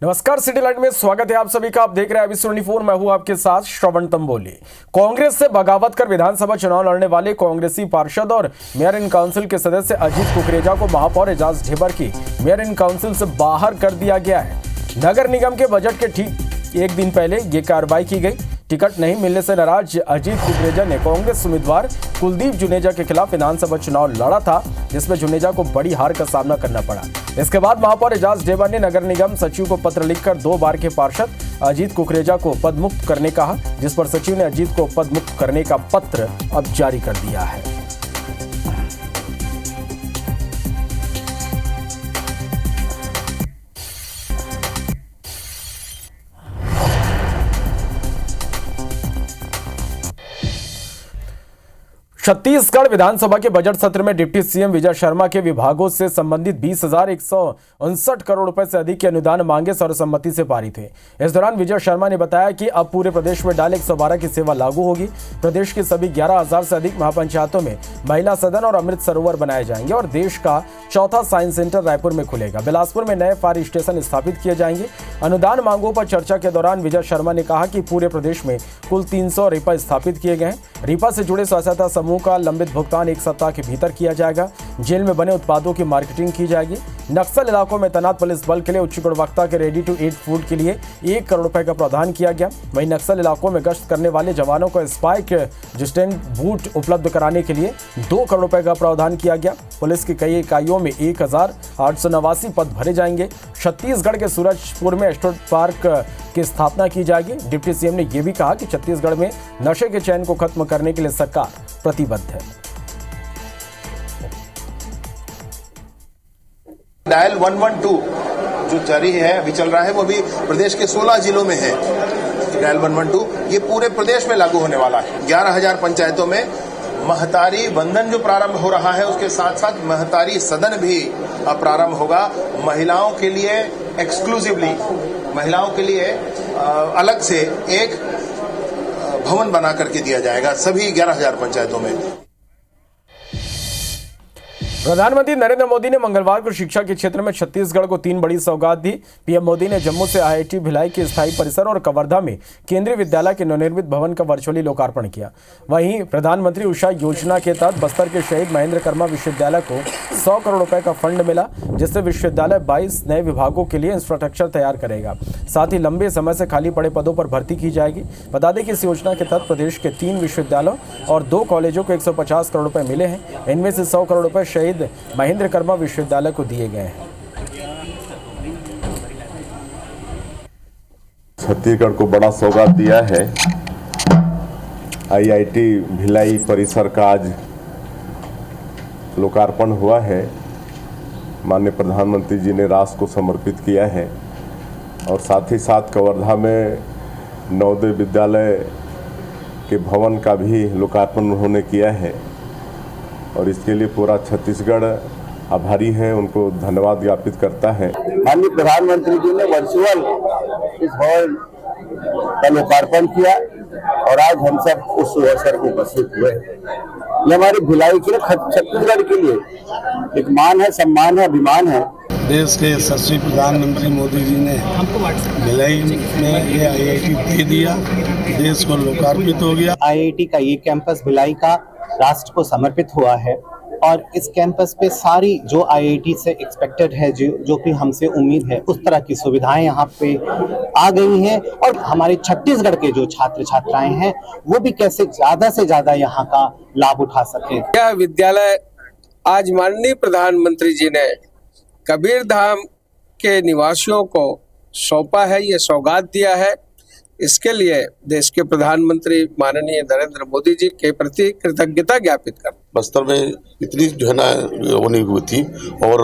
नमस्कार, city light में स्वागत है आप सभी का। आप देख रहे हैं अभी24। मैं हूं आपके साथ श्रवण तंबोली। कांग्रेस से बगावत कर विधानसभा चुनाव लड़ने वाले कांग्रेसी पार्षद और मेयर इन काउंसिल के सदस्य अजीत कुकरेजा को महापौर एजाज ढेबर की मेयर इन काउंसिल से बाहर कर दिया गया है। नगर निगम के बजट के ठीक एक दिन पहले ये कार्रवाई की गई। टिकट नहीं मिलने से नाराज अजीत कुकरेजा ने कांग्रेस उम्मीदवार कुलदीप जुनेजा के खिलाफ विधानसभा चुनाव लड़ा था, जिसमें जुनेजा को बड़ी हार का सामना करना पड़ा। इसके बाद महापौर एजाज ढेबर ने नगर निगम सचिव को पत्र लिखकर 2 बार के पार्षद अजीत कुकरेजा को पद मुक्त करने कहा, जिस पर सचिव ने अजीत को पद मुक्त करने का पत्र अब जारी कर दिया है। 'छत्तीसगढ़ विधानसभा के बजट सत्र में डिप्टी सीएम विजय शर्मा के विभागों से संबंधित 20,159 करोड़ रुपए से अधिक के अनुदान मांगे सर्वसम्मति से पारित थे। इस दौरान विजय शर्मा ने बताया कि अब पूरे प्रदेश में डाल 112 की सेवा लागू होगी। प्रदेश की सभी 11,000 से अधिक महापंचायतों में महिला सदन और अमृत सरोवर बनाए जाएंगे और देश का चौथा साइंस सेंटर रायपुर में खुलेगा। बिलासपुर में नए फायर स्टेशन स्थापित किए जाएंगे। अनुदान मांगों पर चर्चा के दौरान विजय शर्मा ने कहा कि पूरे प्रदेश में कुल 300 रिपा स्थापित किए गए हैं। रिपा से जुड़े स्वच्छता समूह का लंबित भुगतान 1 सप्ताह के भीतर किया जाएगा। जेल में बने उत्पादों की मार्केटिंग की जाएगी। नक्सल इलाकों में तैनात पुलिस बल के लिए उच्च गुणवत्ता के रेडी टू ईट फूड के लिए 1 करोड़ रुपए का प्रावधान किया गया। वहीं नक्सल इलाकों में गश्त करने वाले जवानों को स्पाइक रेजिस्टेंट बूट उपलब्ध कराने के लिए 2 करोड़ रुपए का प्रावधान किया गया। पुलिस की कई इकाइयों में 1,889 पद भरे जाएंगे। छत्तीसगढ़ के सूरजपुर में स्टोर पार्क की स्थापना की जाएगी। डिप्टी सीएम ने यह भी कहा कि छत्तीसगढ़ में नशे के चैन को खत्म करने के लिए सरकार प्रतिबद्ध है। डायल 112 जो जारी है, अभी चल रहा है, वो भी प्रदेश के 16 जिलों में है। डायल 112 ये पूरे प्रदेश में लागू होने वाला है। 11,000 पंचायतों में महतारी बंधन जो प्रारंभ हो रहा है, उसके साथ साथ महतारी सदन भी प्रारंभ होगा। महिलाओं के लिए एक्सक्लूसिवली, महिलाओं के लिए अलग से एक भवन बना करके दिया जाएगा सभी 11,000 पंचायतों में। प्रधानमंत्री नरेंद्र मोदी ने मंगलवार को शिक्षा के क्षेत्र में छत्तीसगढ़ को 3 बड़ी सौगात दी। पीएम मोदी ने जम्मू से आईआईटी भिलाई के स्थायी परिसर और कवर्धा में केंद्रीय विद्यालय के नवनिर्मित भवन का वर्चुअली लोकार्पण किया। वहीं प्रधानमंत्री उषा योजना के तहत बस्तर के शहीद महेंद्र कर्मा विश्वविद्यालय को 100 करोड़ रुपए का फंड मिला, जिससे विश्वविद्यालय 22 नए विभागों के लिए इंफ्रास्ट्रक्चर तैयार करेगा। साथ ही लंबे समय से खाली पड़े पदों पर भर्ती की जाएगी। बता दें कि इस योजना के तहत प्रदेश के 3 विश्वविद्यालयों और 2 कॉलेजों को 150 करोड़ रुपए मिले हैं। इनमें से 100 करोड़ रुपए शहीद महेंद्र कर्मा विश्वविद्यालय को दिए गए हैं। छत्तीसगढ़ को बड़ा सौगात दिया है। आईआईटी भिलाई परिसर का आज लोकार्पण हुआ है। माननीय प्रधानमंत्री जी ने राष्ट्र को समर्पित किया है और साथ ही साथ कवर्धा में नवोदय विद्यालय के भवन का भी लोकार्पण उन्होंने किया है और इसके लिए पूरा छत्तीसगढ़ आभारी है, उनको धन्यवाद ज्ञापित करता है। माननीय प्रधानमंत्री जी ने वर्चुअल इस भवन का लोकार्पण किया और आज हम सब उस अवसर को उपस्थित हुए। ये हमारी भिलाई के लिए, छत्तीसगढ़ के लिए एक मान है, सम्मान है, अभिमान है। देश के यशस्वी प्रधानमंत्री मोदी जी ने भिलाई में ये आईआईटी दे दिया, देश को लोकार्पित हो गया। आईआईटी का ये कैंपस भिलाई का राष्ट्र को समर्पित हुआ है और इस कैंपस पे सारी जो आईआईटी से एक्सपेक्टेड है, जो भी हमसे उम्मीद है, उस तरह की सुविधाएं यहाँ पे आ गई हैं और हमारे छत्तीसगढ़ के जो छात्र छात्राएं हैं वो भी कैसे ज्यादा से ज्यादा यहाँ का लाभ उठा सके। यह विद्यालय आज माननीय प्रधानमंत्री जी ने कबीर धाम के निवासियों को सौंपा है, ये सौगात दिया है। इसके लिए देश के प्रधानमंत्री माननीय नरेंद्र मोदी जी के प्रति कृतज्ञता ज्ञापित कर। बस्तर में इतनी जो है ना वो नहीं हुई थी और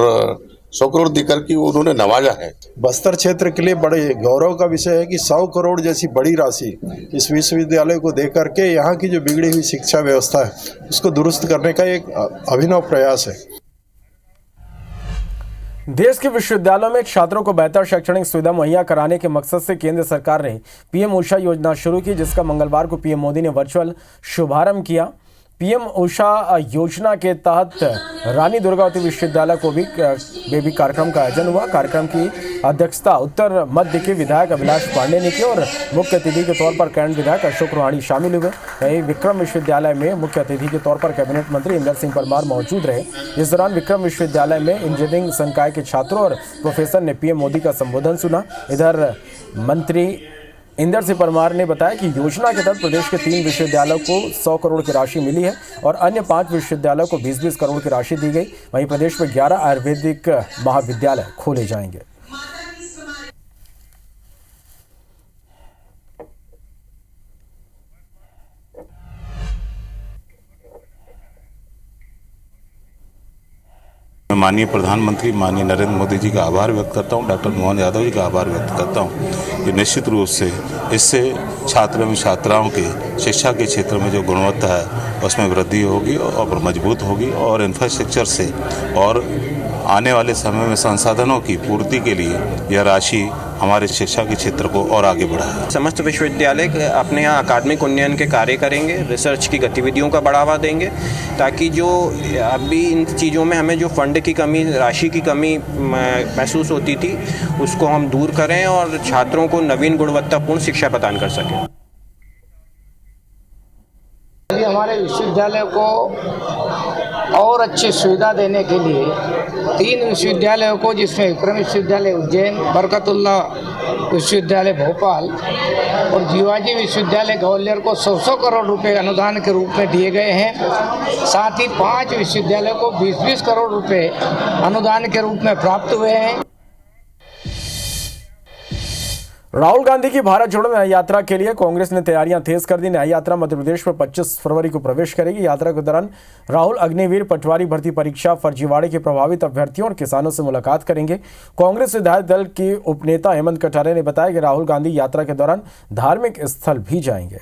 100 करोड़ देकर के उन्होंने नवाजा है। बस्तर क्षेत्र के लिए बड़े गौरव का विषय है कि 100 करोड़ जैसी बड़ी राशि इस विश्वविद्यालय को दे करके यहाँ की जो बिगड़ी हुई शिक्षा व्यवस्था है उसको दुरुस्त करने का एक अभिनव प्रयास है। देश के विश्वविद्यालयों में छात्रों को बेहतर शैक्षणिक सुविधा मुहैया कराने के मकसद से केंद्र सरकार ने पीएम उषा योजना शुरू की, जिसका मंगलवार को पीएम मोदी ने वर्चुअल शुभारंभ किया। पीएम उषा योजना के तहत रानी दुर्गावती विश्वविद्यालय को भी कार्यक्रम का आयोजन हुआ। कार्यक्रम की अध्यक्षता उत्तर मध्य के विधायक अभिलाष पांडे ने की और मुख्य अतिथि के तौर पर कैंट विधायक अशोक रोहाणी शामिल हुए। वहीं विक्रम विश्वविद्यालय में मुख्य अतिथि के तौर पर कैबिनेट मंत्री इंदर सिंह परमार मौजूद रहे। इस दौरान विक्रम विश्वविद्यालय में इंजीनियरिंग संकाय के छात्रों और प्रोफेसर ने पीएम मोदी का संबोधन सुना। इधर मंत्री इंदर सिंह परमार ने बताया कि योजना के तहत प्रदेश के 3 विश्वविद्यालयों को 100 करोड़ की राशि मिली है और अन्य 5 विश्वविद्यालयों को 20-20 करोड़ की राशि दी गई। वहीं प्रदेश में 11 आयुर्वेदिक महाविद्यालय खोले जाएंगे। मैं माननीय प्रधानमंत्री माननीय नरेंद्र मोदी जी का आभार व्यक्त करता हूं, डॉक्टर मोहन यादव जी का आभार व्यक्त करता हूं कि निश्चित रूप से इससे छात्र एवं छात्राओं के शिक्षा के क्षेत्र में जो गुणवत्ता है उसमें वृद्धि होगी और मजबूत होगी और इंफ्रास्ट्रक्चर से और आने वाले समय में संसाधनों की पूर्ति के लिए यह राशि हमारे शिक्षा के क्षेत्र को और आगे बढ़ाएगी। समस्त विश्वविद्यालय अपने यहाँ अकादमिक उन्नयन के कार्य करेंगे, रिसर्च की गतिविधियों का बढ़ावा देंगे ताकि जो अभी इन चीज़ों में हमें जो फंड की कमी, राशि की कमी महसूस होती थी उसको हम दूर करें और छात्रों को नवीन गुणवत्तापूर्ण शिक्षा प्रदान कर सकें। हमारे विश्वविद्यालय को और अच्छी सुविधा देने के लिए 3 विश्वविद्यालयों को, जिसमें विक्रम विश्वविद्यालय उज्जैन, बरकतुल्ला विश्वविद्यालय भोपाल और जीवाजी विश्वविद्यालय ग्वालियर को 100 करोड़ रुपए अनुदान के रूप में दिए गए हैं। साथ ही 5 विश्वविद्यालयों को 20-20 करोड़ रुपए अनुदान के रूप में प्राप्त हुए हैं। राहुल गांधी की भारत जोड़ो न्याय यात्रा के लिए कांग्रेस ने तैयारियां तेज कर दी। न्याय यात्रा मध्य प्रदेश में 25 फरवरी को प्रवेश करेगी। यात्रा के दौरान राहुल अग्निवीर पटवारी भर्ती परीक्षा फर्जीवाड़े के प्रभावित अभ्यर्थियों और किसानों से मुलाकात करेंगे। कांग्रेस विधायक दल के उपनेता हेमंत कटारे ने बताया कि राहुल गांधी यात्रा के दौरान धार्मिक स्थल भी जाएंगे।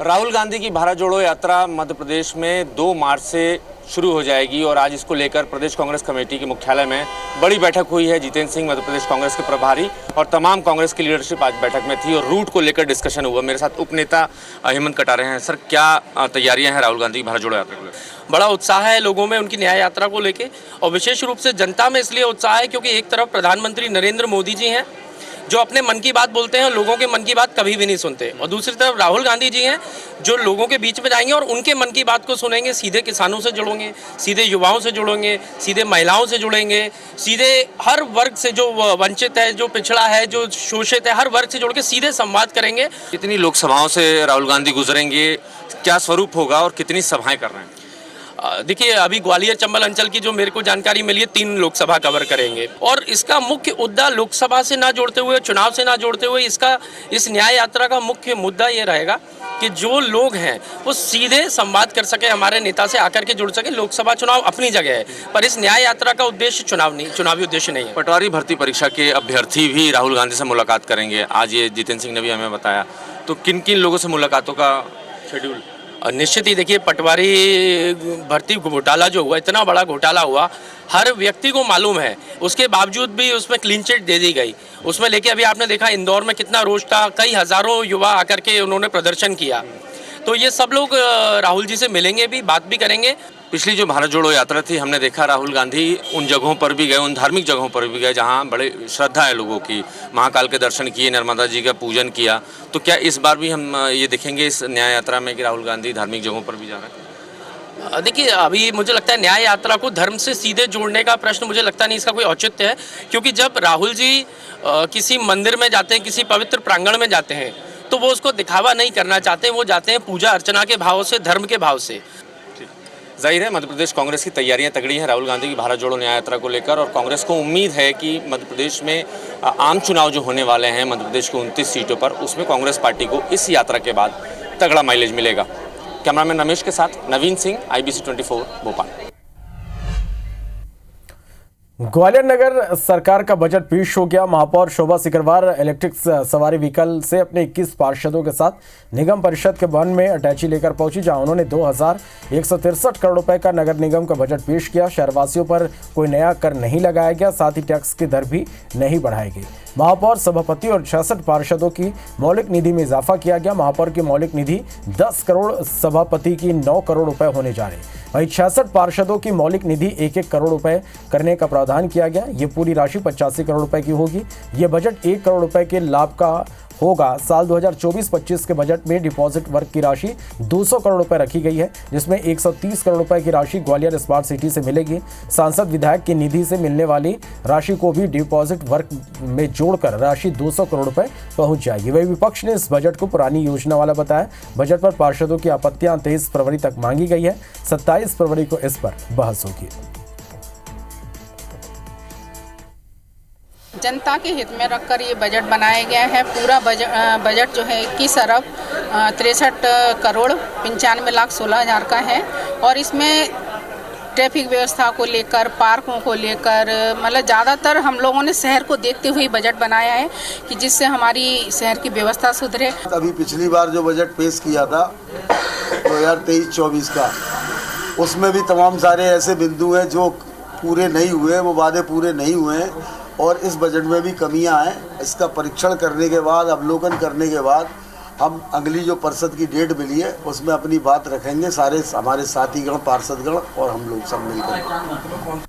राहुल गांधी की भारत जोड़ो यात्रा मध्य प्रदेश में 2 मार्च से शुरू हो जाएगी और आज इसको लेकर प्रदेश कांग्रेस कमेटी के मुख्यालय में बड़ी बैठक हुई है। जितेंद्र सिंह मध्य प्रदेश कांग्रेस के प्रभारी और तमाम कांग्रेस की लीडरशिप आज बैठक में थी और रूट को लेकर डिस्कशन हुआ। मेरे साथ उपनेता हेमंत कटारे हैं। सर, क्या तैयारियां हैं राहुल गांधी की भारत जोड़ो यात्रा को लेकर? बड़ा उत्साह है लोगों में उनकी न्याय यात्रा को लेकर और विशेष रूप से जनता में इसलिए उत्साह है क्योंकि एक तरफ प्रधानमंत्री नरेंद्र मोदी जी हैं जो अपने मन की बात बोलते हैं और लोगों के मन की बात कभी भी नहीं सुनते, और दूसरी तरफ राहुल गांधी जी हैं जो लोगों के बीच में जाएंगे और उनके मन की बात को सुनेंगे। सीधे किसानों से जुड़ेंगे, सीधे युवाओं से जुड़ेंगे, सीधे महिलाओं से जुड़ेंगे, सीधे हर वर्ग से जो वंचित है, जो पिछड़ा है, जो शोषित है, हर वर्ग से जुड़ के सीधे संवाद करेंगे। कितनी लोकसभाओं से राहुल गांधी गुजरेंगे, क्या स्वरूप होगा और कितनी सभाएं कर रहे हैं? देखिए, अभी ग्वालियर चंबल अंचल की जो मेरे को जानकारी मिली है 3 लोकसभा कवर करेंगे और इसका मुख्य मुद्दा लोकसभा से ना जोड़ते हुए, चुनाव से ना जोड़ते हुए, इस न्याय यात्रा का मुख्य मुद्दा ये रहेगा कि जो लोग हैं वो सीधे संवाद कर सके, हमारे नेता से आकर के जुड़ सके। लोकसभा चुनाव अपनी जगह है पर इस न्याय यात्रा का उद्देश्य चुनावी उद्देश्य नहीं है। पटवारी भर्ती परीक्षा के अभ्यर्थी भी राहुल गांधी से मुलाकात करेंगे आज, ये जितेंद्र सिंह ने भी हमें बताया। तो किन किन लोगों से मुलाकातों का शेड्यूल? निश्चित ही देखिए, पटवारी भर्ती घोटाला जो हुआ, इतना बड़ा घोटाला हुआ, हर व्यक्ति को मालूम है, उसके बावजूद भी उसमें क्लीन चिट दे दी गई। उसमें लेके अभी आपने देखा इंदौर में कितना रोष था, कई हजारों युवा आकर के उन्होंने प्रदर्शन किया। तो ये सब लोग राहुल जी से मिलेंगे भी, बात भी करेंगे। पिछली जो भारत जोड़ो यात्रा थी, हमने देखा राहुल गांधी उन जगहों पर भी गए, उन धार्मिक जगहों पर भी गए जहां बड़े श्रद्धा है लोगों की। महाकाल के दर्शन किए, नर्मदा जी का पूजन किया। तो क्या इस बार भी हम ये देखेंगे इस न्याय यात्रा में कि राहुल गांधी धार्मिक जगहों पर भी जा रहे हैं? देखिए, अभी मुझे लगता है न्याय यात्रा को धर्म से सीधे जोड़ने का प्रश्न मुझे लगता नहीं इसका कोई औचित्य है, क्योंकि जब राहुल जी किसी मंदिर में जाते हैं, किसी पवित्र प्रांगण में जाते हैं, तो वो उसको दिखावा नहीं करना चाहते, वो जाते हैं पूजा अर्चना के भाव से, धर्म के भाव से। जाहिर है मध्य प्रदेश कांग्रेस की तैयारियां तगड़ी हैं राहुल गांधी की भारत जोड़ो न्याय यात्रा को लेकर, और कांग्रेस को उम्मीद है कि मध्य प्रदेश में आम चुनाव जो होने वाले हैं मध्य प्रदेश की 29 सीटों पर, उसमें कांग्रेस पार्टी को इस यात्रा के बाद तगड़ा माइलेज मिलेगा। कैमरामैन रमेश के साथ नवीन सिंह, IBC 24 भोपाल। ग्वालियर नगर सरकार का बजट पेश हो गया। महापौर शोभा सिकरवार इलेक्ट्रिक सवारी व्हीकल से अपने 21 पार्षदों के साथ निगम परिषद के भवन में अटैची लेकर पहुंची, जहां उन्होंने 2163 करोड़ रुपए का नगर निगम का बजट पेश किया। शहरवासियों पर कोई नया कर नहीं लगाया गया, साथ ही टैक्स की दर भी नहीं बढ़ाई गई। महापौर, सभापति और 66 पार्षदों की मौलिक निधि में इजाफा किया गया। महापौर की मौलिक निधि 10 करोड़, सभापति की 9 करोड़ रुपए होने जा रहे। वहीं 66 पार्षदों की मौलिक निधि 1-1 करोड़ रुपए करने का प्रावधान किया गया। ये पूरी राशि 85 करोड़ रुपए की होगी। ये बजट 1 करोड़ रुपए के लाभ का होगा। साल 2024-25 के बजट में डिपॉजिट वर्ग की राशि 200 करोड़ रुपए रखी गई है, जिसमें 130 करोड़ रुपए की राशि ग्वालियर स्मार्ट सिटी से मिलेगी। सांसद विधायक की निधि से मिलने वाली राशि को भी डिपॉजिट वर्ग में जोड़कर राशि 200 करोड़ रुपए पहुंच जाएगी। वही विपक्ष ने इस बजट को पुरानी योजना वाला बताया। बजट पर पार्षदों की आपत्तियां 23 फरवरी तक मांगी गई है। 27 फरवरी को इस पर बहस होगी। जनता के हित में रखकर ये बजट बनाया गया है। पूरा बजट जो है 21 अरब 63 करोड़ 95 लाख 16 हज़ार का है और इसमें ट्रैफिक व्यवस्था को लेकर, पार्कों को लेकर, मतलब ज़्यादातर हम लोगों ने शहर को देखते हुए बजट बनाया है कि जिससे हमारी शहर की व्यवस्था सुधरे। अभी पिछली बार जो बजट पेश किया था 2023-24 का, उसमें भी तमाम सारे ऐसे बिंदु हैं जो पूरे नहीं हुए, वो वादे पूरे नहीं हुए हैं और इस बजट में भी कमियां हैं। इसका परीक्षण करने के बाद, अवलोकन करने के बाद हम अगली जो परिषद की डेट मिली है उसमें अपनी बात रखेंगे, सारे हमारे साथीगण, पार्षदगण और हम लोग सब मिलकर।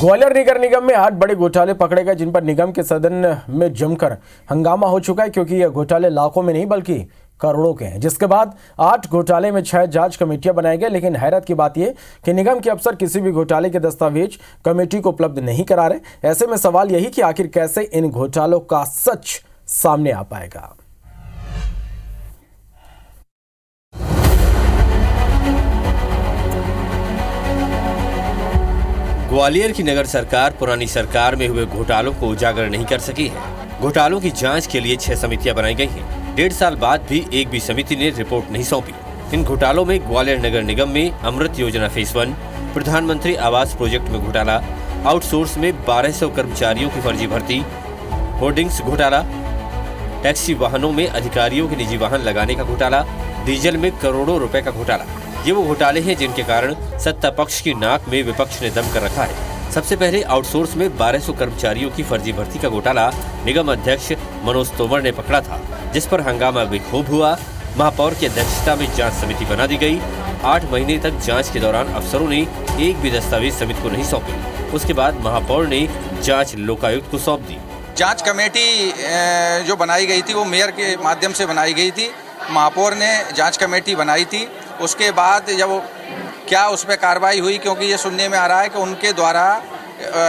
ग्वालियर नगर निगम में 8 बड़े घोटाले पकड़े गए, जिन पर निगम के सदन में जमकर हंगामा हो चुका है, क्योंकि यह घोटाले लाखों में नहीं बल्कि करोड़ों के हैं। जिसके बाद 8 घोटाले में 6 जांच कमेटियां बनाई गई। लेकिन हैरत की बात यह कि निगम के अफसर किसी भी घोटाले के दस्तावेज कमेटी को उपलब्ध नहीं करा रहे। ऐसे में सवाल यही कि आखिर कैसे इन घोटालों का सच सामने आ पाएगा। ग्वालियर की नगर सरकार पुरानी सरकार में हुए घोटालों को उजागर नहीं कर सकी है। घोटालों की जांच के लिए 6 समितियां बनाई गई हैं। 1.5 साल बाद भी एक भी समिति ने रिपोर्ट नहीं सौंपी। इन घोटालों में ग्वालियर नगर निगम में अमृत योजना फेज 1, प्रधानमंत्री आवास प्रोजेक्ट में घोटाला, आउटसोर्स में 1200 कर्मचारियों की फर्जी भर्ती, होर्डिंग्स घोटाला, टैक्सी वाहनों में अधिकारियों के निजी वाहन लगाने का घोटाला, डीजल में करोड़ों रुपए का घोटाला। ये वो घोटाले हैं जिनके कारण सत्ता पक्ष की नाक में विपक्ष ने दम कर रखा है। सबसे पहले आउटसोर्स में 1200 कर्मचारियों की फर्जी भर्ती का घोटाला निगम अध्यक्ष मनोज तोमर ने पकड़ा था, जिस पर हंगामा भी खूब हुआ। महापौर की अध्यक्षता में जांच समिति बना दी गई। 8 महीने तक जांच के दौरान अफसरों ने एक भी दस्तावेज समिति को नहीं सौंपे। उसके बाद महापौर ने जांच लोकायुक्त को सौंप दी। जांच कमेटी जो बनाई गई थी वो मेयर के माध्यम से बनाई गई थी। महापौर ने जांच कमेटी बनाई थी। उसके बाद जब क्या उस पर कार्रवाई हुई, क्योंकि ये सुनने में आ रहा है कि उनके द्वारा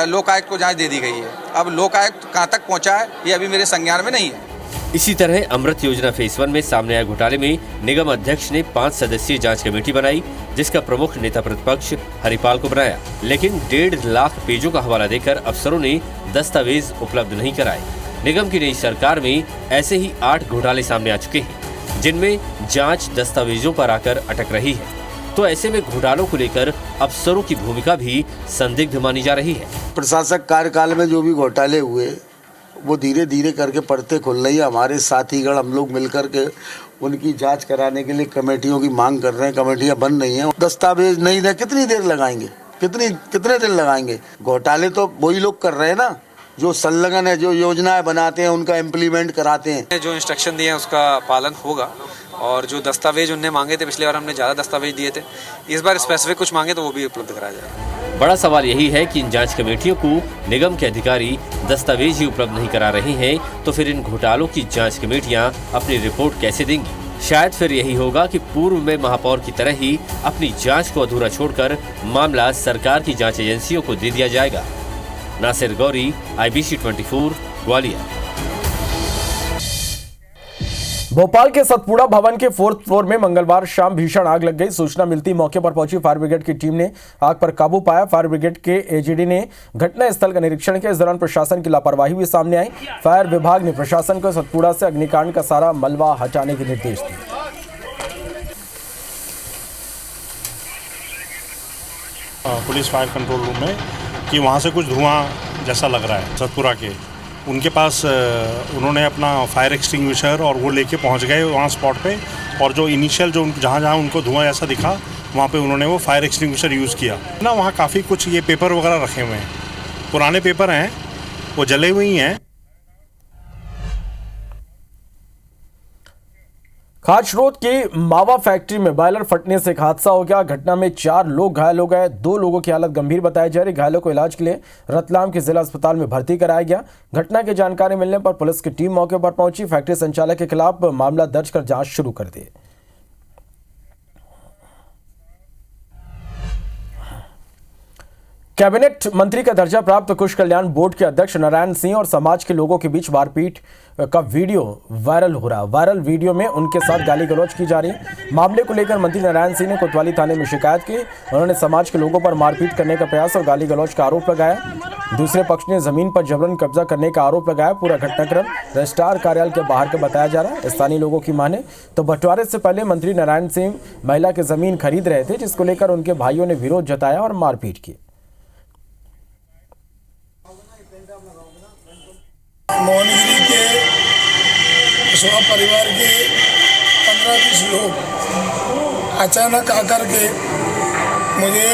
लोकायुक्त को जांच दे दी गई है। अब लोकायुक्त कहां तक पहुंचा है ये अभी मेरे संज्ञान में नहीं है। इसी तरह अमृत योजना फेज 1 में सामने आए घोटाले में निगम अध्यक्ष ने 5 सदस्यीय जांच कमेटी बनाई, जिसका प्रमुख नेता प्रतिपक्ष हरिपाल को बनाया। लेकिन 1.5 लाख पेजों का हवाला देकर अफसरों ने दस्तावेज उपलब्ध नहीं कराए। निगम की नई सरकार में ऐसे ही 8 घोटाले सामने आ चुके हैं, जिनमें जांच दस्तावेजों पर आकर अटक रही है। तो ऐसे में घोटालों को लेकर अफसरों की भूमिका भी संदिग्ध मानी जा रही है। प्रशासक कार्यकाल में जो भी घोटाले हुए वो धीरे धीरे करके पड़ते खुल रही है। हमारे साथीगण हम लोग मिलकर के उनकी जांच कराने के लिए कमेटियों की मांग कर रहे हैं। कमेटियां बन रही हैं। दस्तावेज नहीं दे कितनी देर लगाएंगे, कितने दिन लगाएंगे? घोटाले तो वही लोग कर रहे हैं ना जो संलग्न है, जो योजनाएं बनाते हैं उनका इम्प्लीमेंट कराते हैं। जो इंस्ट्रक्शन दिए हैं उसका पालन होगा और जो दस्तावेज उनने मांगे थे, पिछली बार हमने ज़्यादा दस्तावेज दिए थे, इस बार स्पेसिफिक कुछ मांगे तो वो भी उपलब्ध कराया जाएगा। बड़ा सवाल यही है कि इन जांच कमेटियों को निगम के अधिकारी दस्तावेज ही उपलब्ध नहीं करा रहे हैं, तो फिर इन घोटालों की जांच कमेटियां अपनी रिपोर्ट कैसे देंगी? शायद फिर यही होगा कि पूर्व में महापौर की तरह ही अपनी जांच को अधूरा छोड़कर मामला सरकार की जांच एजेंसियों को दे दिया जाएगा। नासिर गौरी, IBC 24, ग्वालियर। भोपाल के सतपुड़ा भवन के 4th फ्लोर में मंगलवार शाम भीषण आग लग गई। सूचना मिलती मौके पर पहुंची फायर ब्रिगेड की टीम ने आग पर काबू पाया। फायर ब्रिगेड के AGD ने घटना स्थल का निरीक्षण किया। इस दौरान प्रशासन की लापरवाही भी सामने आई। फायर विभाग ने प्रशासन को सतपुड़ा से अग्निकांड का सारा मलबा हटाने के निर्देश दिए। पुलिस फायर कंट्रोल रूम में कि वहाँ से कुछ धुआं जैसा लग रहा है सतपुड़ा के। उनके पास उन्होंने अपना फायर एक्सटिंग्विशर और वो लेके पहुंच गए वहाँ स्पॉट पे, और जो इनिशियल जो जहाँ उनको धुआं ऐसा दिखा वहाँ पे उन्होंने वो फायर एक्सटिंग्विशर यूज़ किया ना। वहाँ काफ़ी कुछ ये पेपर वगैरह रखे हुए हैं, पुराने पेपर हैं वो जले हुई हैं। खाच रोड की मावा फैक्ट्री में बॉयलर फटने से एक हादसा हो गया। घटना में 4 लोग घायल हो गए। 2 लोगों की हालत गंभीर बताई जा रही। घायलों को इलाज के लिए रतलाम के जिला अस्पताल में भर्ती कराया गया। घटना की जानकारी मिलने पर पुलिस की टीम मौके पर पहुंची। फैक्ट्री संचालक के खिलाफ मामला दर्ज कर जांच शुरू कर दी। कैबिनेट मंत्री का दर्जा प्राप्त कुश कल्याण बोर्ड के अध्यक्ष नारायण सिंह और समाज के लोगों के बीच मारपीट का वीडियो वायरल हो रहा। वायरल वीडियो में उनके साथ गाली गलौज की जा रही। मामले को लेकर मंत्री नारायण सिंह ने कोतवाली थाने में शिकायत की। उन्होंने समाज के लोगों पर मारपीट करने का प्रयास और गाली गलौज का आरोप लगाया। दूसरे पक्ष ने जमीन पर जबरन कब्जा करने का आरोप लगाया। पूरा घटनाक्रम रजिस्ट्रार कार्यालय के बाहर का बताया जा रहा है। स्थानीय लोगों की माने तो बंटवारे से पहले मंत्री नारायण सिंह महिला की जमीन खरीद रहे थे, जिसको लेकर उनके भाइयों ने विरोध जताया और मारपीट की। मोहनगिरी के कुशवाहा परिवार के 15-20 लोग अचानक आकर के मुझे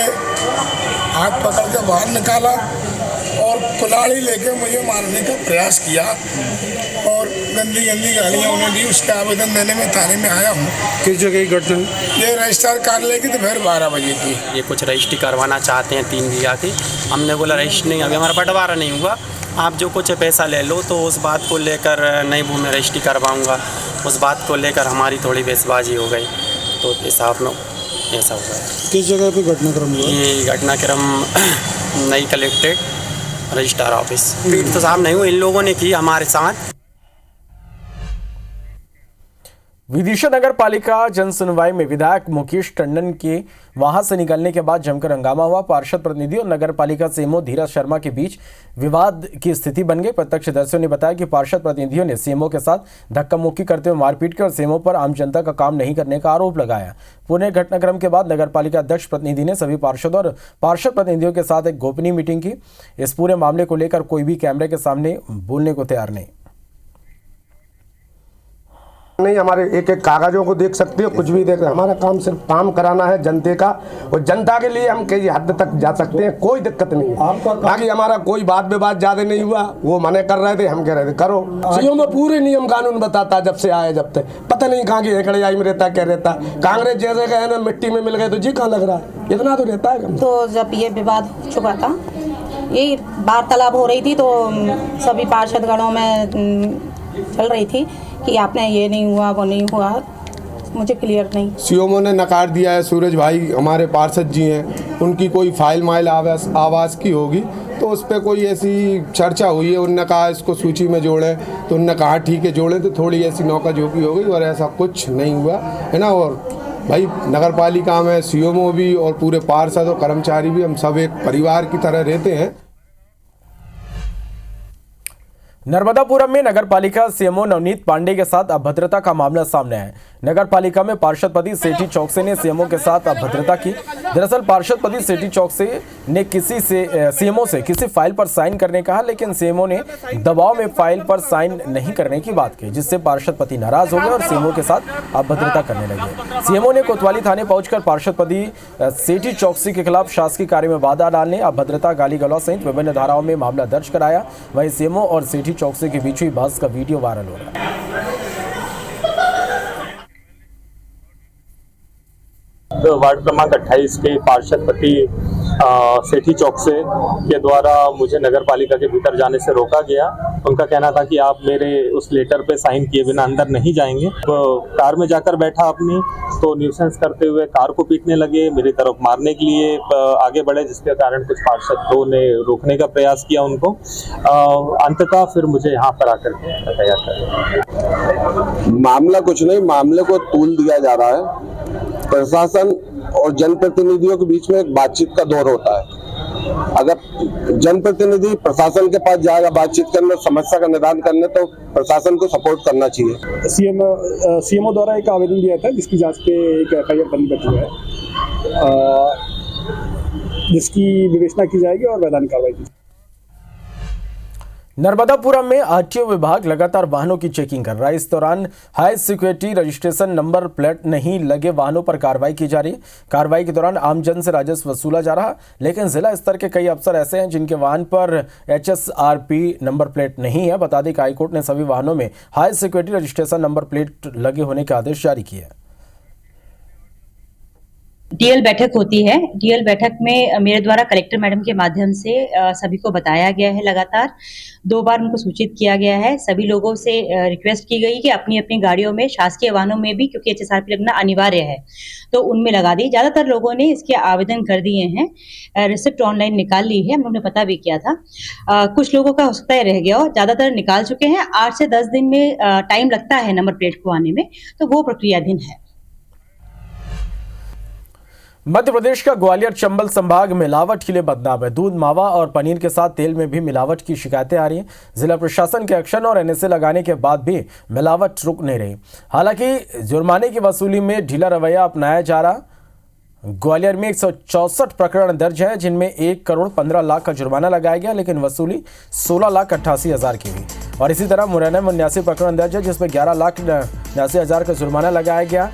हाथ पकड़ के बाहर निकाला और कुल्हाड़ी लेके मुझे मारने का प्रयास किया और गंदी गंदी गालियाँ उन्होंने दी। उसका आवेदन देने में थाने में आया हूँ। किस जगह की घटना? ये रजिस्ट्रार कार्यालय की दोपहर 12 बजे की। ये कुछ रजिस्ट्री करवाना चाहते हैं 3 बीघा की। हमने बोला रजिस्ट्री नहीं, अभी हमारा बंटवारा नहीं हुआ, आप जो कुछ पैसा ले लो। तो उस बात को लेकर नई भूमि रजिस्ट्री करवाऊंगा, उस बात को लेकर हमारी थोड़ी बहसबाजी हो गई। तो हिसाब में ऐसा हुआ है। किस जगह पे घटनाक्रम हुआ? ये घटनाक्रम नई कलेक्ट्रेट रजिस्ट्रार ऑफिस। पीट तो साहब नहीं हुई, इन लोगों ने की हमारे साथ। विदिशा नगर पालिका जन सुनवाई में विधायक मुकेश टंडन के वहां से निकलने के बाद जमकर हंगामा हुआ। पार्षद प्रतिनिधि और नगर पालिका सीएमओ धीरज शर्मा के बीच विवाद की स्थिति बन गई। प्रत्यक्षदर्शियों ने बताया कि पार्षद प्रतिनिधियों ने सीएमओ के साथ धक्का मुक्की करते हुए मारपीट की और सीएमओ पर आम जनता का काम नहीं करने का आरोप लगाया। पूरे घटनाक्रम के बाद नगर पालिका अध्यक्ष प्रतिनिधि ने सभी पार्षद और पार्षद प्रतिनिधियों के साथ एक गोपनीय मीटिंग की। इस पूरे मामले को लेकर कोई भी कैमरे के सामने बोलने को तैयार नहीं। हमारे एक एक कागजों को देख सकते हो, कुछ भी देख। हमारा काम सिर्फ काम कराना है जनता का, और जनता के लिए हम कई हद तक जा सकते हैं, कोई दिक्कत नहीं है। बाकी हमारा कोई बात विवाद ज्यादा नहीं हुआ। वो मने कर रहे थे, हम कह रहे थे करो। सीएम में पूरे नियम कानून बताता जब से आए, जब तक पता नहीं कहाँ की हेकड़ियाई में रहता, क्या रहता। कांग्रेस जैसे गए ना मिट्टी में मिल गए तो जी कहाँ लग रहा है, इतना तो रहता है। तो जब ये विवाद हो चुका था, ये वार्तालाप हो रही थी, तो सभी पार्षदगणों में चल रही थी कि आपने ये नहीं हुआ, वो नहीं हुआ, मुझे क्लियर नहीं। सीएमओ ने नकार दिया है। सूरज भाई हमारे पार्षद जी हैं, उनकी कोई फाइल माइल आवास की होगी, तो उस पर कोई ऐसी चर्चा हुई है। उनने कहा इसको सूची में जोड़े, तो उनने कहा ठीक है जोड़े, तो थोड़ी ऐसी नौकाझोंकी हो गई और ऐसा कुछ नहीं हुआ है ना। और भाई नगर पालिका में सीएमओ भी और पूरे पार्षद और कर्मचारी भी हम सब एक परिवार की तरह रहते हैं। नर्मदापुरम में नगरपालिका सीएमओ नवनीत पांडे के साथ अभद्रता का मामला सामने आया है। नगरपालिका में पार्षद पति सेठी चौकसे ने सीएमओ के साथ अभद्रता की। दरअसल पार्षद पति सेठी चौकसे ने सीएमओ से किसी फाइल पर साइन करने कहा, लेकिन सीएमओ ने दबाव में फाइल पर साइन नहीं करने की बात की, जिससे पार्षद पति नाराज हो गए और सीएमओ के साथ अभद्रता करने लगे। सीएमओ ने कोतवाली थाने पहुंचकर पार्षद पति सेठी चौकसी के खिलाफ शासकीय कार्य में बाधा डालने, अभद्रता, गाली गलौज सहित विभिन्न धाराओं में मामला दर्ज कराया। वहीं सीएमओ और सेठी चौकसी के बीच हुई बहस का वीडियो वायरल हो रहा है। वार्ड क्रमांक 28 के पार्षद पति सेठी चौकसे के द्वारा मुझे नगर पालिका के भीतर जाने से रोका गया। उनका कहना था कि आप मेरे उस लेटर पे साइन किए बिना अंदर नहीं जाएंगे। तो कार में जाकर बैठा अपनी, तो न्यूसेंस करते हुए कार को पीटने लगे, मेरी तरफ मारने के लिए आगे बढ़े, जिसके कारण कुछ पार्षदों ने रोकने का प्रयास किया उनको। अंततः फिर मुझे यहाँ पर आकर के बताया था। मामला कुछ नहीं, मामले को तूल दिया जा रहा है। प्रशासन और जनप्रतिनिधियों के बीच में एक बातचीत का दौर होता है। अगर जनप्रतिनिधि प्रशासन के पास जाएगा बातचीत करने, समस्या का निदान करने, तो प्रशासन को सपोर्ट करना चाहिए। सीएमओ द्वारा एक आवेदन दिया था जिसकी जांच पे एक एफआईआर बंद कर चुका है, जिसकी विवेचना की जाएगी और वैधानिक कार्रवाई की। नर्मदापुरम में आरटीओ विभाग लगातार वाहनों की चेकिंग कर रहा है। इस दौरान high security registration number plate नहीं लगे वाहनों पर कार्रवाई की जा रही है। कार्रवाई के दौरान आमजन से राजस्व वसूला जा रहा, लेकिन जिला स्तर के कई अफसर ऐसे हैं जिनके वाहन पर HSRP नंबर प्लेट नहीं है। बता दें कि हाईकोर्ट ने सभी वाहनों में high security registration number plate लगे होने के आदेश जारी किए हैं। डीएल बैठक होती है। डीएल बैठक में मेरे द्वारा कलेक्टर मैडम के माध्यम से सभी को बताया गया है, लगातार 2 बार उनको सूचित किया गया है। सभी लोगों से रिक्वेस्ट की गई कि अपनी अपनी गाड़ियों में, शासकीय वाहनों में भी, क्योंकि HSRP लगना अनिवार्य है, तो उनमें लगा दी। ज्यादातर लोगों ने इसके आवेदन कर दिए हैं, रिसिप्ट ऑनलाइन निकाल ली है, हम लोगों ने पता भी किया था। कुछ लोगों का हो सकता है रह गया हो, ज्यादातर निकाल चुके हैं। 8 से 10 दिन में टाइम लगता है नंबर प्लेट को आने में, तो वो प्रक्रियाधीन है। मध्य प्रदेश का ग्वालियर चंबल संभाग मिलावट के लिए बदनाम है। दूध, मावा और पनीर के साथ तेल में भी मिलावट की शिकायतें आ रही हैं। जिला प्रशासन के एक्शन और NSA लगाने के बाद भी मिलावट रुक नहीं रही। हालांकि जुर्माने की वसूली में ढीला रवैया अपनाया जा रहा। ग्वालियर में 164 प्रकरण दर्ज है, जिनमें 1 करोड़ 15 लाख का जुर्माना लगाया गया, लेकिन वसूली 16,88,000 की हुई। और इसी तरह मुरैना में 79 प्रकरण दर्ज है, जिसमें 11,89,000 का जुर्माना लगाया गया।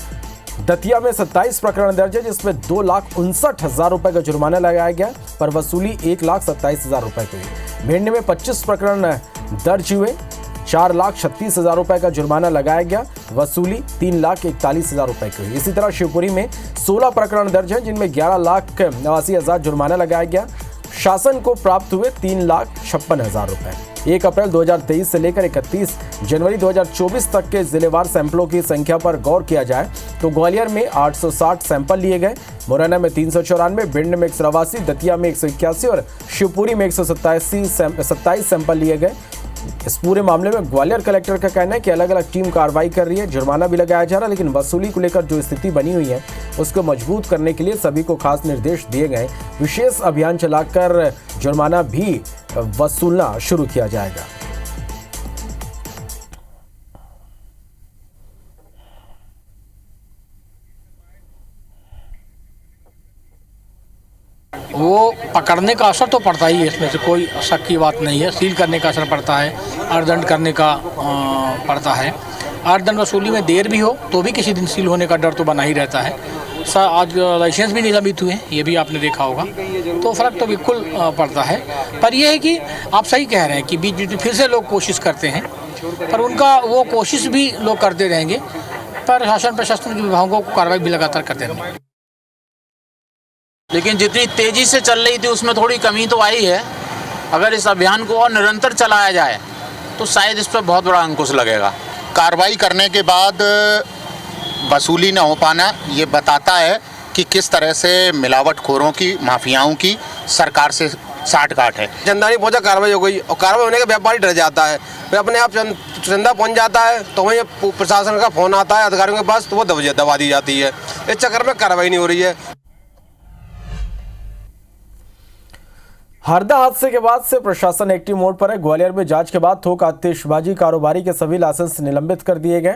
दतिया में 27 प्रकरण दर्ज है, जिसमें 2,59,000 रुपए का जुर्माना लगाया गया, पर वसूली 1,27,000 रुपए की हुई। भिंड में 25 प्रकरण दर्ज हुए, 4,36,000 रुपए का जुर्माना लगाया गया, वसूली 3,41,000 रुपए की हुई। इसी तरह शिवपुरी में 16 प्रकरण दर्ज हैं, जिनमें 11,89,000 जुर्माना लगाया गया। शासन को प्राप्त हुए 3,56,000 रुपए। 1 अप्रैल 2023 से लेकर 31 जनवरी 2024 तक के जिलेवार सैंपलों की संख्या पर गौर किया जाए तो ग्वालियर में 860 सैंपल लिए गए, मुरैना में 394, भिंड में 188, दतिया में 181 और शिवपुरी में 127 सैंपल लिए गए। इस पूरे मामले में ग्वालियर कलेक्टर का कहना है कि अलग अलग टीम कार्रवाई कर रही है, जुर्माना भी लगाया जा रहा है, लेकिन वसूली को लेकर जो स्थिति बनी हुई है उसको मजबूत करने के लिए सभी को खास निर्देश दिए गए। विशेष अभियान चलाकर जुर्माना भी वसूलना शुरू किया जाएगा। वो पकड़ने का असर तो पड़ता ही है, इसमें से कोई शक की बात नहीं है। सील करने का असर पड़ता है, अर्धदंड करने का पड़ता है। अर्धदंड वसूली में देर भी हो तो भी किसी दिन सील होने का डर तो बना ही रहता है। आज लाइसेंस भी निलंबित हुए, ये भी आपने देखा होगा, तो फ़र्क तो बिल्कुल पड़ता है। पर यह है कि आप सही कह रहे हैं कि बीच बीच में फिर से लोग कोशिश करते हैं, पर उनका वो कोशिश भी लोग करते रहेंगे, पर शासन प्रशासन के विभागों को कार्रवाई भी लगातार करते रहेंगे। लेकिन जितनी तेज़ी से चल रही थी उसमें थोड़ी कमी तो आई है। अगर इस अभियान को और निरंतर चलाया जाए तो शायद इस पर बहुत बड़ा अंकुश लगेगा। कार्रवाई करने के बाद वसूली न हो पाना ये बताता है कि किस तरह से मिलावटखोरों की, माफियाओं की सरकार से साठगांठ है। चंदा नहीं पहुँचा, कार्रवाई हो गई, और कार्रवाई होने के व्यापारी डर जाता है, फिर अपने आप चंदा पहुँच जाता है तो वहीं प्रशासन का फ़ोन आता है अधिकारियों के पास, तो वो दबा दी जाती है। इस चक्कर में कार्रवाई नहीं हो रही है। हरदा हादसे के बाद से प्रशासन एक्टिव मोड पर है। ग्वालियर में जांच के बाद थोक आतिशबाजी कारोबारी के सभी लाइसेंस निलंबित कर दिए गए।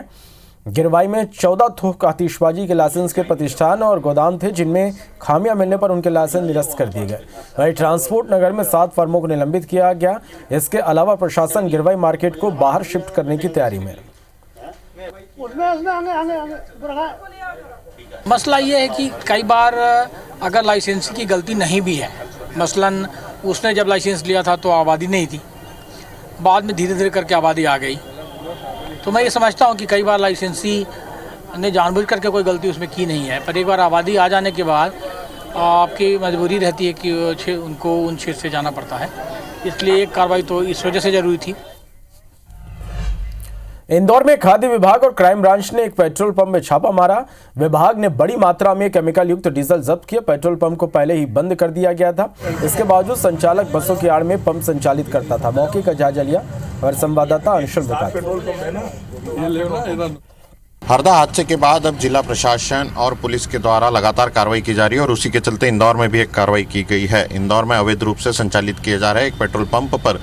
गिरवाई में 14 थोक आतिशबाजी के लाइसेंस के प्रतिष्ठान और गोदाम थे, जिनमें खामियां मिलने पर उनके लाइसेंस निरस्त कर दिए गए। वहीं ट्रांसपोर्ट नगर में 7 फर्मों को निलंबित किया गया। इसके अलावा प्रशासन गिरवाई मार्केट को बाहर शिफ्ट करने की तैयारी में। मसला ये है कि कई बार अगर लाइसेंस की गलती नहीं भी है, मसलन उसने जब लाइसेंस लिया था तो आबादी नहीं थी, बाद में धीरे धीरे करके आबादी आ गई, तो मैं ये समझता हूँ कि कई बार लाइसेंसी ने जानबूझ करके कोई गलती उसमें की नहीं है, पर एक बार आबादी आ जाने के बाद आपकी मजबूरी रहती है कि उनको उन क्षेत्र से जाना पड़ता है, इसलिए एक कार्रवाई तो इस वजह से ज़रूरी थी। इंदौर में खाद्य विभाग और क्राइम ब्रांच ने एक पेट्रोल पंप में छापा मारा। विभाग ने बड़ी मात्रा में केमिकल युक्त डीजल जब्त किया। पेट्रोल पंप को पहले ही बंद कर दिया गया था, इसके बावजूद संचालक बसों की आड़ में पंप संचालित करता था। मौके का जायजा लिया और संवाददाता अंशुल बताते। हरदा हादसे के बाद अब जिला प्रशासन और पुलिस के द्वारा लगातार कार्रवाई की जा रही है और उसी के चलते इंदौर में भी एक कार्रवाई की गई है। इंदौर में अवैध रूप से संचालित किए जा रहे एक पेट्रोल पंप पर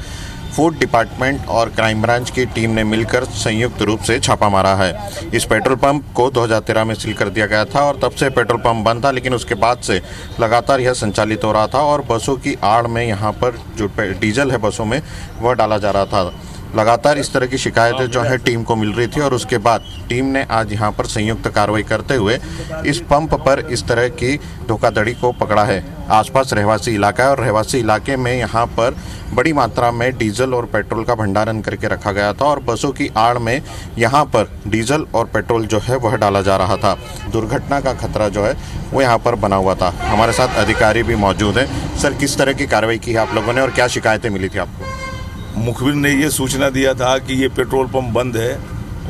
फूड डिपार्टमेंट और क्राइम ब्रांच की टीम ने मिलकर संयुक्त रूप से छापा मारा है। इस पेट्रोल पंप को 2013 में सील कर दिया गया था और तब से पेट्रोल पंप बंद था, लेकिन उसके बाद से लगातार यह संचालित हो रहा था और बसों की आड़ में यहाँ पर जो डीजल है बसों में वह डाला जा रहा था। लगातार इस तरह की शिकायतें जो है टीम को मिल रही थी और उसके बाद टीम ने आज यहाँ पर संयुक्त कार्रवाई करते हुए इस पंप पर इस तरह की धोखाधड़ी को पकड़ा है। आसपास रहवासी इलाका है और रहवासी इलाके में यहाँ पर बड़ी मात्रा में डीजल और पेट्रोल का भंडारण करके रखा गया था और बसों की आड़ में यहाँ पर डीजल और पेट्रोल जो है वह डाला जा रहा था। दुर्घटना का खतरा जो है वो यहाँ पर बना हुआ था। हमारे साथ अधिकारी भी मौजूद हैं। सर, किस तरह की कार्रवाई की है आप लोगों ने और क्या शिकायतें मिली थी आपको? मुखबिर ने ये सूचना दिया था कि ये पेट्रोल पंप बंद है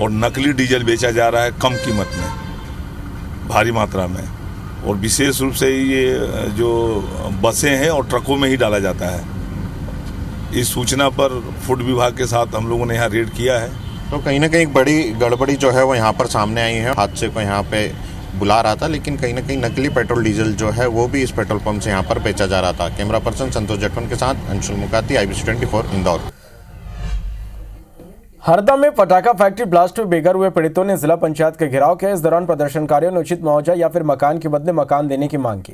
और नकली डीजल बेचा जा रहा है कम कीमत में, भारी मात्रा में, और विशेष रूप से ये जो बसें हैं और ट्रकों में ही डाला जाता है। इस सूचना पर फूड विभाग के साथ हम लोगों ने यहाँ रेड किया है। तो कहीं ना कहीं बड़ी गड़बड़ी जो है वो यहाँ पर सामने आई है। हादसे को यहाँ पे बुला रहा था, लेकिन कहीं ना कहीं नकली पेट्रोल डीजल जो है वो भी इस पेट्रोल पंप से यहाँ पर बेचा जा रहा था। कैमरा पर्सन संतोष जटवन के साथ अंशुल मुकाती, IBC 24 इंदौर। हरदा में पटाखा फैक्ट्री ब्लास्ट में बेघर हुए पीड़ितों ने जिला पंचायत के घेराव किया। इस दौरान प्रदर्शनकारियों ने उचित मुआवजा या फिर मकान के बदले मकान देने की मांग की।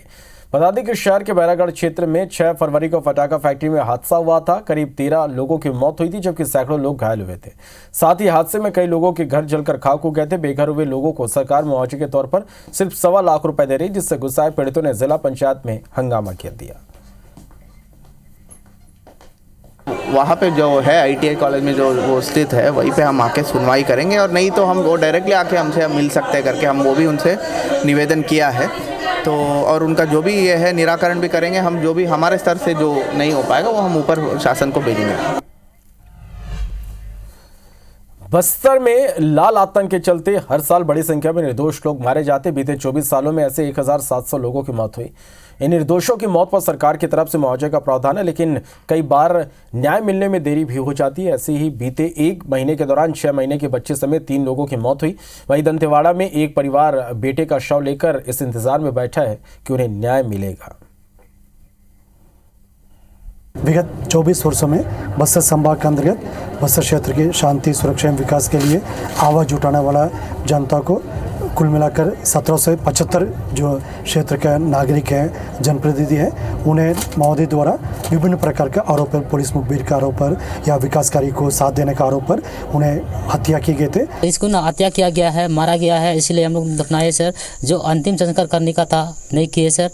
बता दें कि शहर के बैरागढ़ क्षेत्र में 6 फरवरी को पटाखा फैक्ट्री में हादसा हुआ था। करीब 13 लोगों की मौत हुई थी, जबकि सैकड़ों लोग घायल हुए थे। साथ ही हादसे में कई लोगों के घर जलकर खाक हो गए थे। बेघर हुए लोगों को सरकार मुआवजे के तौर पर सिर्फ 1.25 लाख रुपए दे रही, जिससे गुस्साए पीड़ितों ने जिला पंचायत में हंगामा कर दिया। वहाँ पे जो है ITI कॉलेज में जो वो स्थित है वहीं पे हम आके सुनवाई करेंगे, और नहीं तो हम वो डायरेक्टली आके हमसे मिल सकते हैं करके हम वो भी उनसे निवेदन किया है। तो और उनका जो भी ये है निराकरण भी करेंगे। हम जो भी हमारे स्तर से जो नहीं हो पाएगा वो हम ऊपर शासन को भेजेंगे। बस्तर में लाल आतंक के चलते हर साल बड़ी संख्या में निर्दोष लोग मारे जाते। बीते 24 सालों में ऐसे 1700 लोगों की मौत हुई। इन निर्दोषों की मौत पर सरकार की तरफ से मुआवजे का प्रावधान है, लेकिन कई बार न्याय मिलने में देरी भी हो जाती है। ऐसे ही बीते 1 महीने के दौरान 6 महीने के बच्चे समेत 3 लोगों की मौत हुई। वहीं दंतेवाड़ा में एक परिवार बेटे का शव लेकर इस इंतजार में बैठा है कि उन्हें न्याय मिलेगा। विगत 24 वर्षों में बस्तर संभाग के अंतर्गत बस्तर क्षेत्र की शांति, सुरक्षा एवं विकास के लिए आवाज़ जुटाने वाला जनता को कुल मिलाकर 1775 जो क्षेत्र के नागरिक हैं, जनप्रतिनिधि हैं, उन्हें माओवादी द्वारा विभिन्न प्रकार के आरोप पर, पुलिस मुखबिर के आरोप पर या विकास कार्य को साथ देने का आरोप पर उन्हें हत्या किए गए थे। इसको ना हत्या किया गया है, मारा गया है, इसलिए हम लोग दफनाए सर। जो अंतिम संस्कार करने का था नहीं किए सर।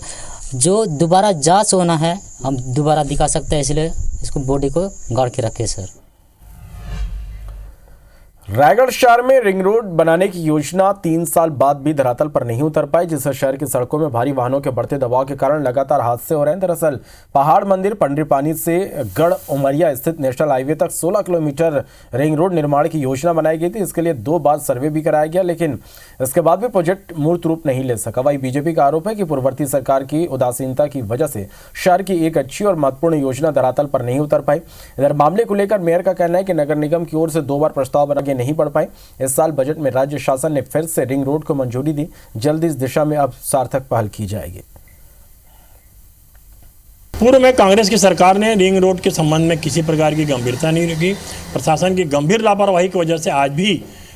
जो दोबारा जांच होना है हम दोबारा दिखा सकते हैं, इसलिए इसको बॉडी को गाड़ के रखे सर। रायगढ़ शहर में रिंग रोड बनाने की योजना 3 साल बाद भी धरातल पर नहीं उतर पाई, जिससे शहर की सड़कों में भारी वाहनों के बढ़ते दबाव के कारण लगातार हादसे हो रहे हैं। दरअसल पहाड़ मंदिर पंडरीपानी से गढ़ उमरिया स्थित नेशनल हाईवे तक 16 किलोमीटर रिंग रोड निर्माण की योजना बनाई गई थी। इसके लिए 2 बार सर्वे भी कराया गया, लेकिन इसके बाद भी प्रोजेक्ट मूर्त रूप नहीं ले सका। वहीं बीजेपी का आरोप है कि पूर्ववर्ती सरकार की उदासीनता की वजह से शहर की एक अच्छी और महत्वपूर्ण योजना धरातल पर नहीं उतर पाई। इधर मामले को लेकर मेयर का कहना है कि नगर निगम की ओर से 2 बार प्रस्ताव बना नहीं पड़ पाए। इस साल बजट में राज्य शासन ने फिर से रिंग रोड को मंजूरी दी। जल्द इस दिशा में अब सार्थक पहल की जाएगी। पूर्व में कांग्रेस की सरकार ने रिंग रोड के संबंध में किसी प्रकार की गंभीरता नहीं रखी। प्रशासन की गंभीर लापरवाही की वजह से आज भी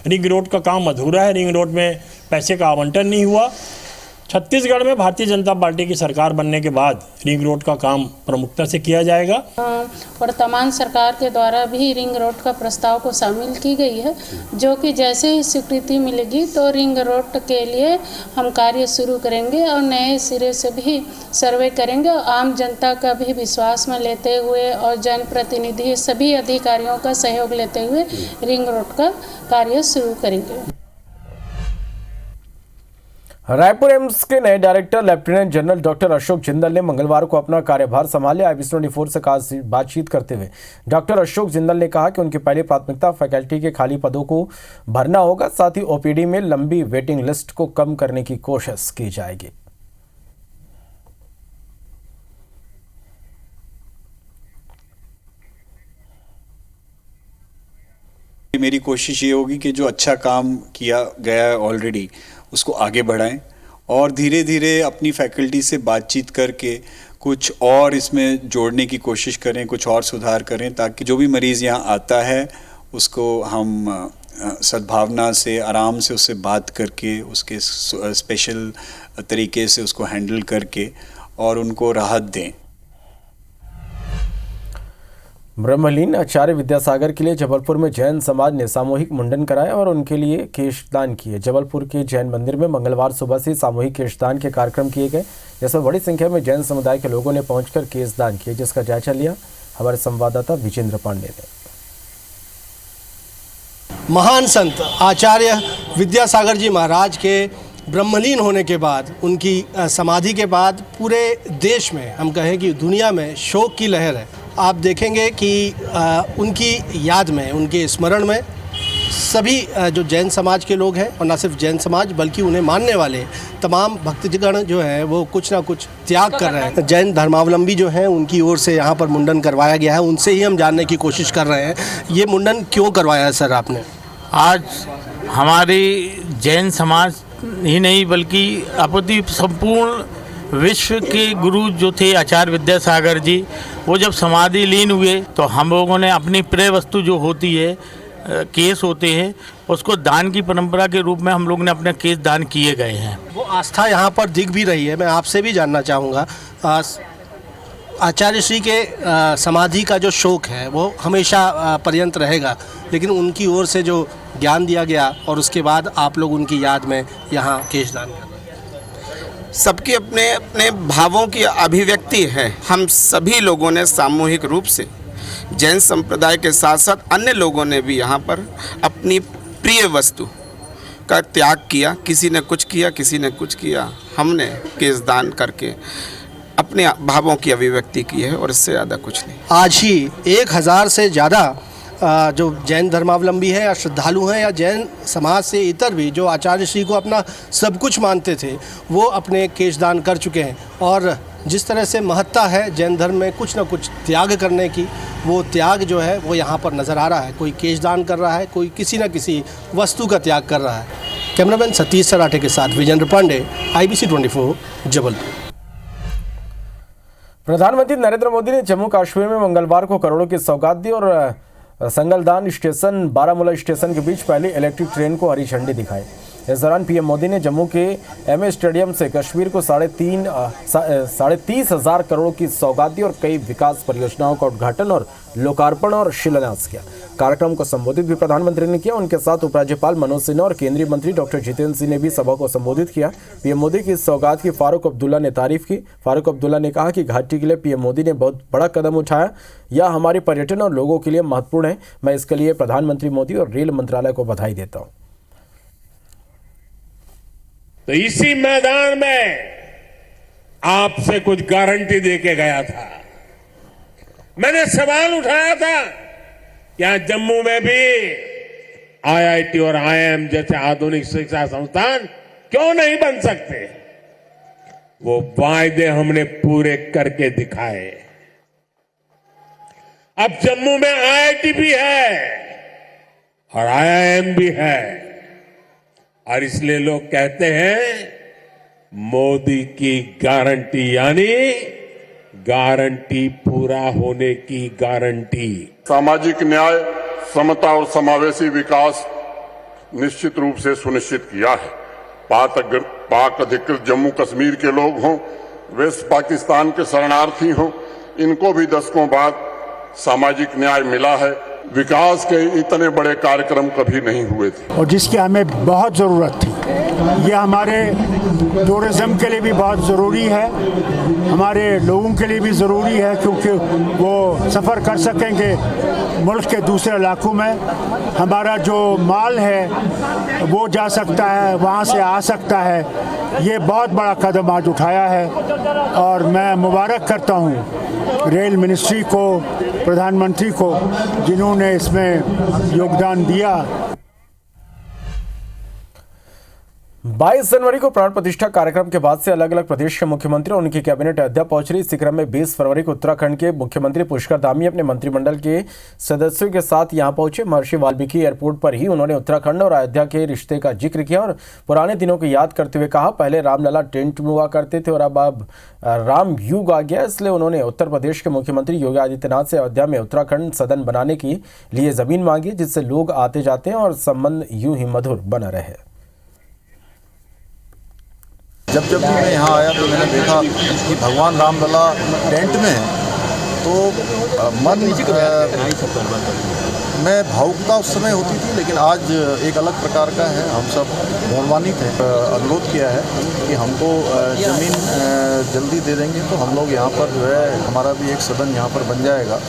रिंग रोड का काम अधूरा है। रिंग रोड में पैसे का आवंटन नहीं हुआ। छत्तीसगढ़ में भारतीय जनता पार्टी की सरकार बनने के बाद रिंग रोड का काम प्रमुखता से किया जाएगा। वर्तमान सरकार के द्वारा भी रिंग रोड का प्रस्ताव को शामिल की गई है, जो कि जैसे ही स्वीकृति मिलेगी तो रिंग रोड के लिए हम कार्य शुरू करेंगे और नए सिरे से भी सर्वे करेंगे और आम जनता का भी विश्वास में लेते हुए और जनप्रतिनिधि सभी अधिकारियों का सहयोग लेते हुए रिंग रोड का कार्य शुरू करेंगे। रायपुर एम्स के नए director lieutenant general doctor Ashok Jindal ने मंगलवार को अपना कार्यभार संभाला। IBC 24 से खास बातचीत करते हुए डॉक्टर अशोक जिंदल ने कहा कि उनकी पहली प्राथमिकता फैकल्टी के खाली पदों को भरना होगा। साथ ही OPD में लंबी वेटिंग लिस्ट को कम करने की कोशिश की जाएगी। मेरी कोशिश ये होगी कि जो अच्छा काम किया गया है ऑलरेडी उसको आगे बढ़ाएं और धीरे धीरे अपनी फैकल्टी से बातचीत करके कुछ और इसमें जोड़ने की कोशिश करें, कुछ और सुधार करें, ताकि जो भी मरीज़ यहाँ आता है उसको हम सद्भावना से, आराम से उससे बात करके, उसके स्पेशल तरीके से उसको हैंडल करके और उनको राहत दें। ब्रह्मलीन आचार्य विद्यासागर के लिए जबलपुर में जैन समाज ने सामूहिक मुंडन कराया और उनके लिए केशदान किए। जबलपुर के जैन मंदिर में मंगलवार सुबह से सामूहिक केशदान के कार्यक्रम किए गए, जिसमें बड़ी संख्या में जैन समुदाय के लोगों ने पहुंचकर केशदान किए, जिसका जायजा लिया हमारे संवाददाता विजेंद्र पांडे ने। महान संत आचार्य विद्यासागर जी महाराज के ब्रह्मलीन होने के बाद, उनकी समाधि के बाद पूरे देश में, हम कहें कि दुनिया में शोक की लहर है। आप देखेंगे कि उनकी याद में, उनके स्मरण में सभी जो जैन समाज के लोग हैं, और न सिर्फ जैन समाज बल्कि उन्हें मानने वाले तमाम भक्तजन जो हैं वो कुछ ना कुछ त्याग कर रहे हैं। जैन धर्मावलंबी जो हैं उनकी ओर से यहाँ पर मुंडन करवाया गया है, उनसे ही हम जानने की कोशिश कर रहे हैं ये मुंडन क्यों करवाया है सर आपने? आज हमारी जैन समाज ही नहीं बल्कि अपनी संपूर्ण विश्व के गुरु जो थे आचार्य विद्यासागर जी, वो जब समाधि लीन हुए तो हम लोगों ने अपनी प्रिय वस्तु जो होती है, केस होते हैं, उसको दान की परंपरा के रूप में हम लोग ने अपने केस दान किए गए हैं। वो आस्था यहाँ पर दिख भी रही है। मैं आपसे भी जानना चाहूँगा, आचार्य श्री के समाधि का जो शोक है वो हमेशा पर्यंत रहेगा, लेकिन उनकी ओर से जो ज्ञान दिया गया और उसके बाद आप लोग उनकी याद में यहाँ केशदान कर, सबके अपने अपने भावों की अभिव्यक्ति है। हम सभी लोगों ने सामूहिक रूप से, जैन संप्रदाय के साथ साथ अन्य लोगों ने भी यहाँ पर अपनी प्रिय वस्तु का त्याग किया। किसी ने कुछ किया, किसी ने कुछ किया। हमने केशदान करके अपने भावों की अभिव्यक्ति की है और इससे ज़्यादा कुछ नहीं। आज ही 1000 से ज़्यादा जो जैन धर्मावलंबी हैं या श्रद्धालु हैं या जैन समाज से इतर भी जो आचार्य श्री को अपना सब कुछ मानते थे, वो अपने केशदान कर चुके हैं। और जिस तरह से महत्ता है जैन धर्म में कुछ ना कुछ त्याग करने की, वो त्याग जो है वो यहाँ पर नज़र आ रहा है। कोई केशदान कर रहा है, कोई किसी न किसी वस्तु का त्याग कर रहा है। कैमरामैन सतीश सराठे के साथ विजेंद्र पांडे, IBC 24 जबलपुर। प्रधानमंत्री नरेंद्र मोदी ने जम्मू कश्मीर में मंगलवार को करोड़ों की सौगात दी और संगलदान स्टेशन बारामूला स्टेशन के बीच पहली इलेक्ट्रिक ट्रेन को हरी झंडी दिखाई। इस दौरान पीएम मोदी ने जम्मू के एमए स्टेडियम से कश्मीर को 30,500 करोड़ की सौगात दी और कई विकास परियोजनाओं का उद्घाटन और लोकार्पण और शिलान्यास किया। कार्यक्रम को संबोधित भी प्रधानमंत्री ने किया। उनके साथ उपराज्यपाल मनोज सिन्हा और केंद्रीय मंत्री डॉक्टर जितेंद्र सिंह ने भी सभा को संबोधित किया। पीएम मोदी की इस सौगात की फारूक अब्दुल्ला ने तारीफ की। फारूक अब्दुल्ला ने कहा कि घाटी के लिए पीएम मोदी ने बहुत बड़ा कदम उठाया। यह हमारे पर्यटन और लोगों के लिए महत्वपूर्ण है। मैं इसके लिए प्रधानमंत्री मोदी और रेल मंत्रालय को बधाई देता हूँ। तो इसी मैदान में आपसे कुछ गारंटी देके गया था। मैंने सवाल उठाया था क्या जम्मू में भी IIT और IIM जैसे आधुनिक शिक्षा संस्थान क्यों नहीं बन सकते। वो वायदे हमने पूरे करके दिखाए। अब जम्मू में IIT भी है और IIM भी है और इसलिए लोग कहते हैं मोदी की गारंटी यानी गारंटी पूरा होने की गारंटी। सामाजिक न्याय, समता और समावेशी विकास निश्चित रूप से सुनिश्चित किया है। पाक अधिकृत जम्मू कश्मीर के लोग हों, वेस्ट पाकिस्तान के शरणार्थी हों, इनको भी दशकों बाद सामाजिक न्याय मिला है। विकास के इतने बड़े कार्यक्रम कभी नहीं हुए थे और जिसकी हमें बहुत ज़रूरत थी। ये हमारे टूरिज्म के लिए भी बहुत ज़रूरी है, हमारे लोगों के लिए भी ज़रूरी है, क्योंकि वो सफ़र कर सकेंगे मुल्क के दूसरे इलाकों में। हमारा जो माल है वो जा सकता है, वहाँ से आ सकता है। ये बहुत बड़ा कदम आज उठाया है और मैं मुबारक करता हूँ रेल मिनिस्ट्री को, प्रधानमंत्री को, जिन्होंने इसमें योगदान दिया। 22 जनवरी को प्राण प्रतिष्ठा कार्यक्रम के बाद से अलग अलग प्रदेश के मुख्यमंत्री और उनकी कैबिनेट अयोध्या पहुंच रही। इसी क्रम में 20 फरवरी को उत्तराखंड के मुख्यमंत्री पुष्कर धामी अपने मंत्रिमंडल के सदस्यों के साथ यहां पहुंचे। महर्षि वाल्मीकि एयरपोर्ट पर ही उन्होंने उत्तराखंड और अयोध्या के रिश्ते का जिक्र किया और पुराने दिनों को याद करते हुए कहा, पहले रामलला टेंट में हुआ करते थे और अब राम युग आ गया। इसलिए उन्होंने उत्तर प्रदेश के मुख्यमंत्री योगी आदित्यनाथ से अयोध्या में उत्तराखंड सदन बनाने के लिए जमीन मांगी, जिससे लोग आते जाते हैं और संबंध यूं ही मधुर बना रहे। जब भी मैं यहाँ आया तो मैंने देखा कि भगवान रामलला टेंट में है, तो मन में भावुकता उस समय होती थी, लेकिन आज एक अलग प्रकार का है। हम सब गौरवान्वित हैं। अनुरोध किया है कि हमको ज़मीन जल्दी दे देंगे तो हम लोग यहाँ पर जो है हमारा भी एक सदन यहाँ पर बन जाएगा।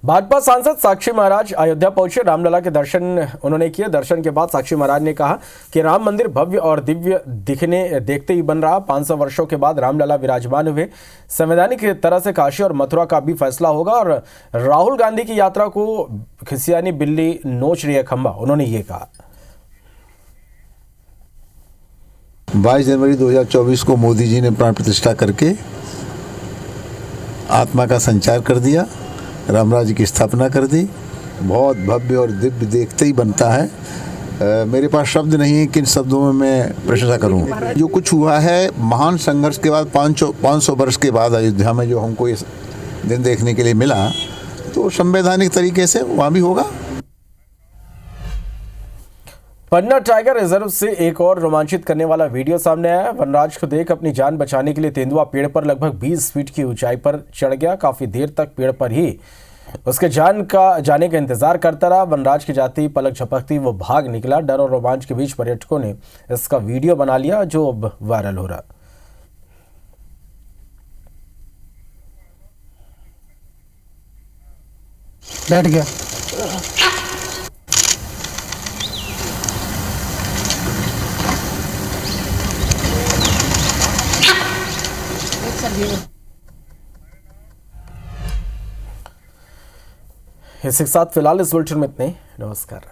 भाजपा सांसद साक्षी महाराज अयोध्या पहुंचे। रामलला के दर्शन उन्होंने किए। दर्शन के बाद साक्षी महाराज ने कहा कि राम मंदिर भव्य और दिव्य देखते ही बन रहा। 500 वर्षों के बाद रामलला विराजमान हुए। संवैधानिक तरह से काशी और मथुरा का भी फैसला होगा और राहुल गांधी की यात्रा को खिसियानी बिल्ली नोच रही है खंबा, उन्होंने ये कहा। 22 जनवरी 2024 को मोदी जी ने प्राण प्रतिष्ठा करके आत्मा का संचार कर दिया, राम राज्य की स्थापना कर दी। बहुत भव्य और दिव्य देखते ही बनता है। मेरे पास शब्द नहीं है किन शब्दों में मैं प्रशंसा करूं। जो कुछ हुआ है महान संघर्ष के बाद 500 वर्ष के बाद अयोध्या में जो हमको ये दिन देखने के लिए मिला, तो संवैधानिक तरीके से वहाँ भी होगा। पन्ना टाइगर रिजर्व से एक और रोमांचित करने वाला वीडियो सामने आया। वनराज को देख अपनी जान बचाने के लिए तेंदुआ पेड़ पर लगभग 20 फीट की ऊंचाई पर चढ़ गया। काफी देर तक पेड़ पर ही उसके जाने का इंतजार करता रहा। वनराज की जाती पलक झपकती वो भाग निकला। डर और रोमांच के बीच पर्यटकों ने इसका वीडियो बना लिया, जो अब वायरल हो रहा। बैठ गया। इसी के साथ फिलहाल इस बुलेटिन में इतने। नमस्कार।